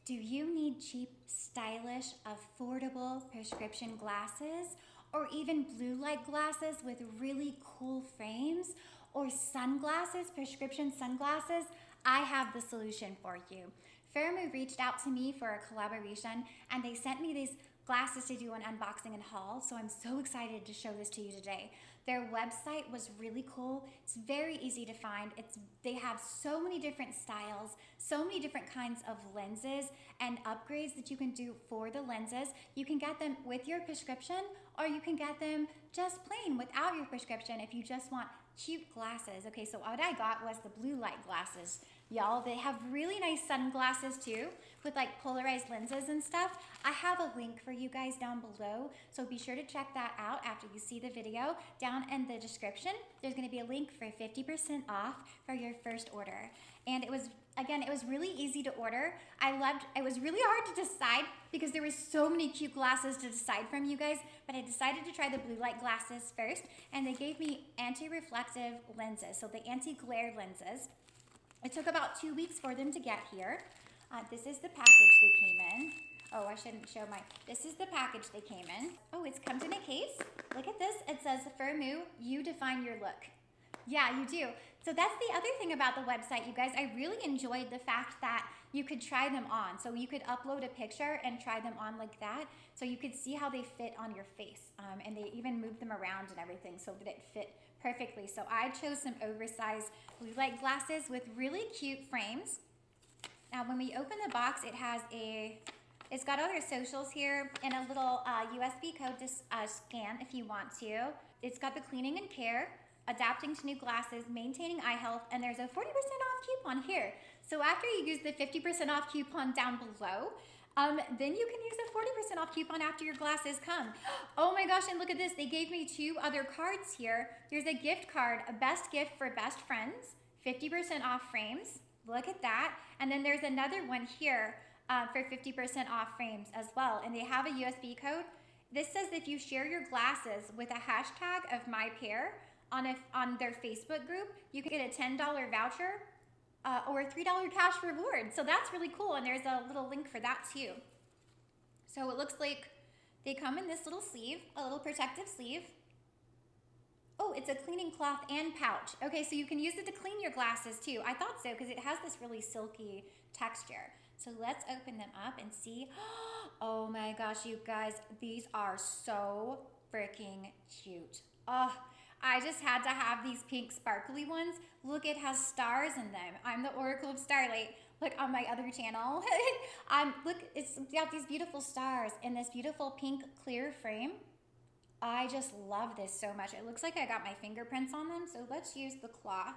Do you need cheap, stylish, affordable prescription glasses? Or even blue light glasses with really cool frames? Or sunglasses, prescription sunglasses? I have the solution for you. Firmoo reached out to me for a collaboration and they sent me these glasses to do an unboxing and haul, so I'm so excited to show this to you today. Their website was really cool. It's very easy to find. They have so many different styles, so many different kinds of lenses and upgrades that you can do for the lenses. You can get them with your prescription or you can get them just plain without your prescription if you just want cute glasses. Okay, so what I got was the blue light glasses. Y'all, they have really nice sunglasses too with like polarized lenses and stuff. I have a link for you guys down below, so be sure to check that out after you see the video. Down in the description, there's gonna be a link for 50% off for your first order. And it was really easy to order. It was really hard to decide because there were so many cute glasses to decide from, you guys, but I decided to try the blue light glasses first, and they gave me anti-reflective lenses, so the anti-glare lenses. It took about 2 weeks for them to get here. This is the package they came in. Oh, I shouldn't show this is the package they came in. Oh, it comes in a case. Look at this. It says, Firmoo, you define your look. Yeah, you do. So that's the other thing about the website, you guys. I really enjoyed the fact that you could try them on. So you could upload a picture and try them on like that. So you could see how they fit on your face. And they even moved them around and everything so that it fit perfectly. So I chose some oversized blue light glasses with really cute frames. Now when we open the box, it's got all your socials here and a little USB code to scan if you want to. It's got the cleaning and care, adapting to new glasses, maintaining eye health, and there's a 40% off coupon here. So after you use the 50% off coupon down below, then you can use the 40% off coupon after your glasses come. Oh my gosh, and look at this. They gave me 2 other cards here. There's a gift card, a best gift for best friends, 50% off frames. Look at that. And then there's another one here for 50% off frames as well. And they have a USB code. This says if you share your glasses with a hashtag of my pair on their Facebook group, you can get a $10 voucher or a $3 cash reward. So that's really cool, and there's a little link for that too. So it looks like they come in this little sleeve, a little protective sleeve. Oh, it's a cleaning cloth and pouch. Okay, so you can use it to clean your glasses too. I thought so because it has this really silky texture. So let's open them up and see. Oh my gosh, you guys, these are so freaking cute. Oh, I just had to have these pink sparkly ones. Look, it has stars in them. I'm the Oracle of Starlight. Look on my other channel. Look, it's got these beautiful stars in this beautiful pink clear frame. I just love this so much. It looks like I got my fingerprints on them, so let's use the cloth.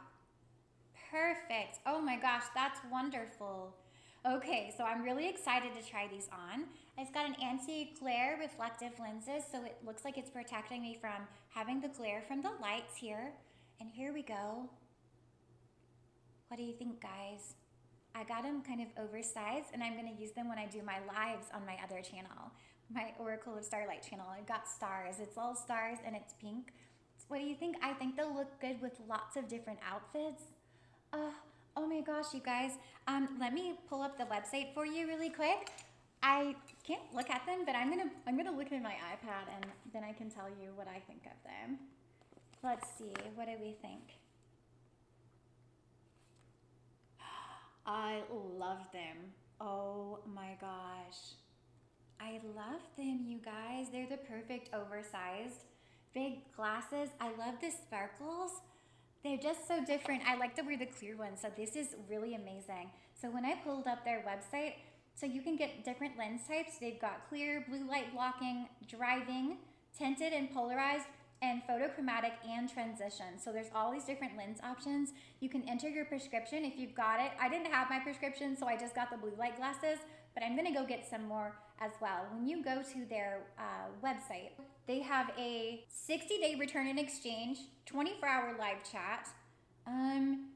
Perfect. Oh my gosh, that's wonderful. Okay, so I'm really excited to try these on. It's got an anti-glare reflective lenses, so it looks like it's protecting me from having the glare from the lights here. And here we go. What do you think, guys? I got them kind of oversized, and I'm gonna use them when I do my lives on my other channel, my Oracle of Starlight channel. I've got stars. It's all stars and it's pink. What do you think? I think they'll look good with lots of different outfits. Oh my gosh, you guys. Let me pull up the website for you really quick. I can't look at them, but I'm gonna look at my iPad and then I can tell you what I think of them. Let's see, what do we think? I love them. Oh my gosh. I love them, you guys. They're the perfect oversized big glasses. I love the sparkles. They're just so different. I like to wear the clear ones, so this is really amazing. So when I pulled up their website, so you can get different lens types. They've got clear, blue light blocking, driving, tinted and polarized, and photochromatic and transition. So there's all these different lens options. You can enter your prescription if you've got it. I didn't have my prescription, so I just got the blue light glasses, but I'm gonna go get some more as well. When you go to their website, they have a 60-day return and exchange, 24-hour live chat, and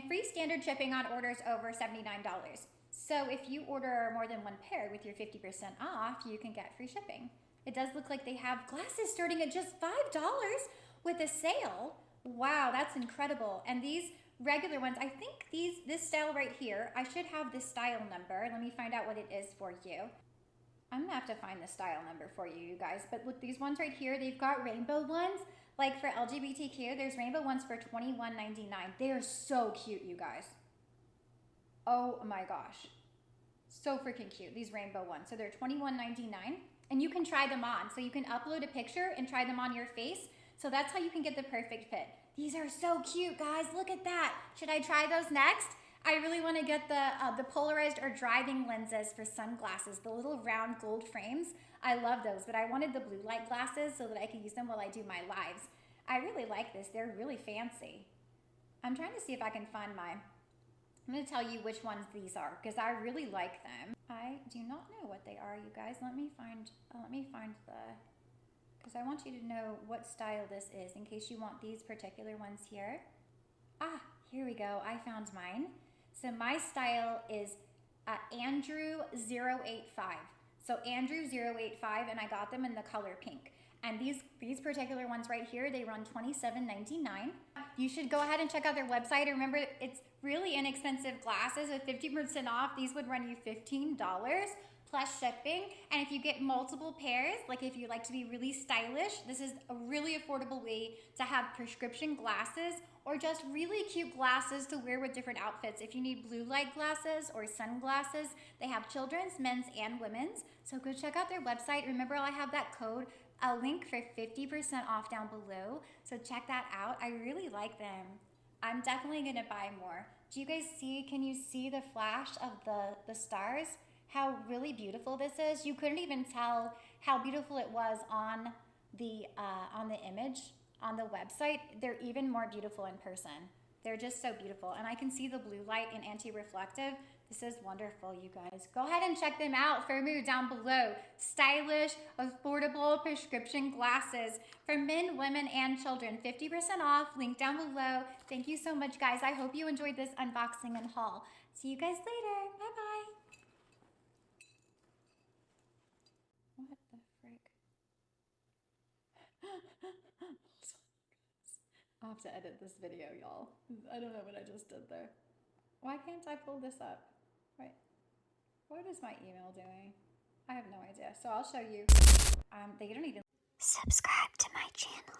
free standard shipping on orders over $79. So if you order more than one pair with your 50% off, you can get free shipping. It does look like they have glasses starting at just $5 with a sale. Wow, that's incredible. And these regular ones. I think this style right here, I should have the style number. Let me find out what it is for you. I'm gonna have to find the style number for you, you guys. But look, these ones right here, they've got rainbow ones. Like for LGBTQ, there's rainbow ones for $21.99. They are so cute, you guys. Oh my gosh. So freaking cute, these rainbow ones. So they're $21.99 and you can try them on. So you can upload a picture and try them on your face. So that's how you can get the perfect fit. These are so cute, guys. Look at that. Should I try those next? I really want to get the polarized or driving lenses for sunglasses, the little round gold frames. I love those, but I wanted the blue light glasses so that I can use them while I do my lives. I really like this. They're really fancy. I'm trying to see if I can find mine. I'm going to tell you which ones these are because I really like them. I do not know what they are, you guys. Let me find the, because I want you to know what style this is in case you want these particular ones here. Ah, here we go. I found mine. So my style is Andrew 085. So Andrew 085, and I got them in the color pink. And these particular ones right here, they run $27.99. You should go ahead and check out their website. Remember, it's really inexpensive glasses with 50% off. These would run you $15 plus shipping. And if you get multiple pairs, like if you like to be really stylish, this is a really affordable way to have prescription glasses or just really cute glasses to wear with different outfits. If you need blue light glasses or sunglasses, they have children's, men's, and women's. So go check out their website. Remember, I have that code, a link for 50% off down below. So check that out. I really like them. I'm definitely gonna buy more. Do you guys see, can you see the flash of the stars? How really beautiful this is. You couldn't even tell how beautiful it was on the image on the website. They're even more beautiful in person. They're just so beautiful. And I can see the blue light and anti-reflective. This is wonderful, you guys. Go ahead and check them out. Firmoo down below. Stylish, affordable prescription glasses for men, women, and children. 50% off, link down below. Thank you so much, guys. I hope you enjoyed this unboxing and haul. See you guys later. Bye-bye. What the frick? I'll have to edit this video, y'all. I don't know what I just did there. Why can't I pull this up? Right. What is my email doing? I have no idea. So I'll show you. They don't even subscribe to my channel.